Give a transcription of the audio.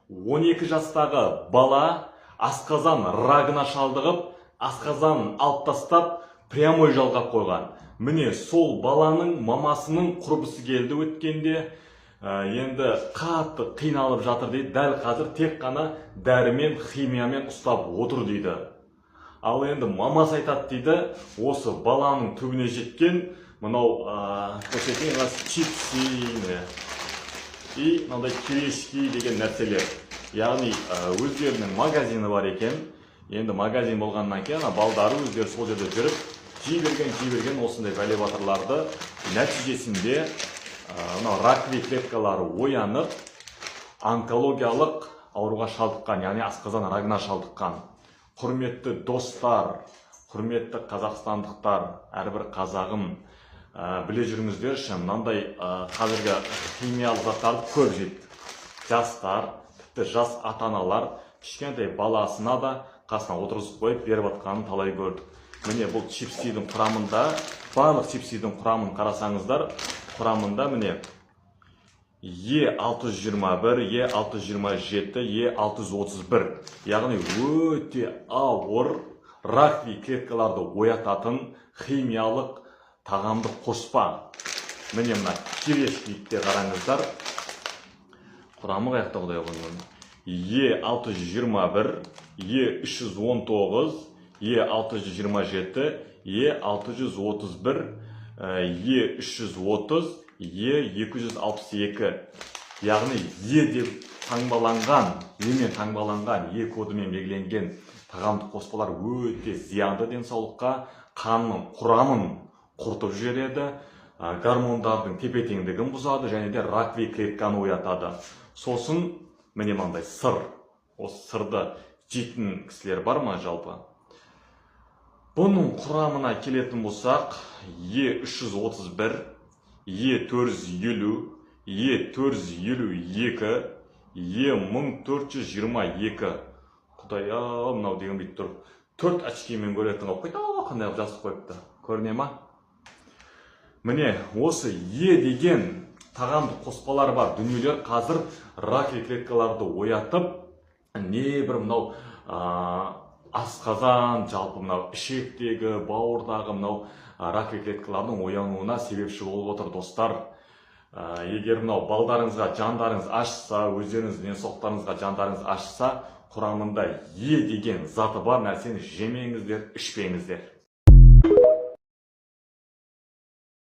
12 жастағы бала асқазан рагына шалдығып, асқазанын алып тастап, прямой жалғап қойған. Міне сол баланың мамасының құрбысы келді өткенде, енді қатты қиналып жатыр дейді. Дәл қазір тек қана дәрімен, химиямен ұстап отыр дейді. Ал енді мамасы айтады дейді, осы баланың түбіне жеткен мынау көрсетейін чипсы и мынандай кирешки деген нәрселер. Яғни өздерінің магазины бар екен. Енді магазин болғаннан кейін балдары өздері сол жерде жүріп, жей берген осындай бәле-батырларды нәтижесінде раковый клеткалары оянып, онкологиялық ауруға шалдыққан, яғни асқазан рагына шалдыққан. Құрметті достар, құрметті қазақстандықтар, әрбір қазағым, біле жүріңіздерші, мынандай қазіргі химиялық заттарды көп жейді. Жастар, тіпті жас ата-аналар кішкентай баласына да қасына отырғызып қойып беріп жатқанын талай көрдік. Міне бұл чипсидің құрамында, барлық чипсидің құрамын қарасаңыздар, құрамында міне Е621, Е627, Е631. Яғни өте ауыр раковый клеткаларды оятатын химиялық тағамдық қоспа. Міне мына кирешкиде қараңыздар. Құрамы қаяқта құдай қойған. Е621, Е319, Е627, Е631, Е330, Е262. Яғни Е деп таңбаланған, емен таңбаланған, Е кодымен белгіленген тағамдық қоспалар өте зиянды денсаулыққа, қанның құрамын құртып жібереді, гормондардың тепе-теңдігін бұзады және де раковый клетканы оятады. Сосын міне мынандай сыр. Осы сырды жейтін кісілер бар ма жалпы? Бұның құрамына келетін болсақ, Е331, Е450, Е452, Е1422. Құдай-ау, мынау деген бүйтіп тұр. 4 очкимен көретін қойып қойды, қандай жазып қойыпты. Көріне ма? Міне, осы Е деген тағамдық қоспалар бар дүниелер қазір раковый клеткаларды оятып, небір мынау асқазан, жалпы мынау ішектегі, бауырдағы мынау раковый клеткалардың оянуына себепші болып отыр достар. Егер мынау балдарыңызға жандарыңыз ашса, өздеріңіз денсаулықтарыңызға жандарыңыз ашса, құрамында Е деген заты бар нәрсені жемеңіздер, ішпеңіздер.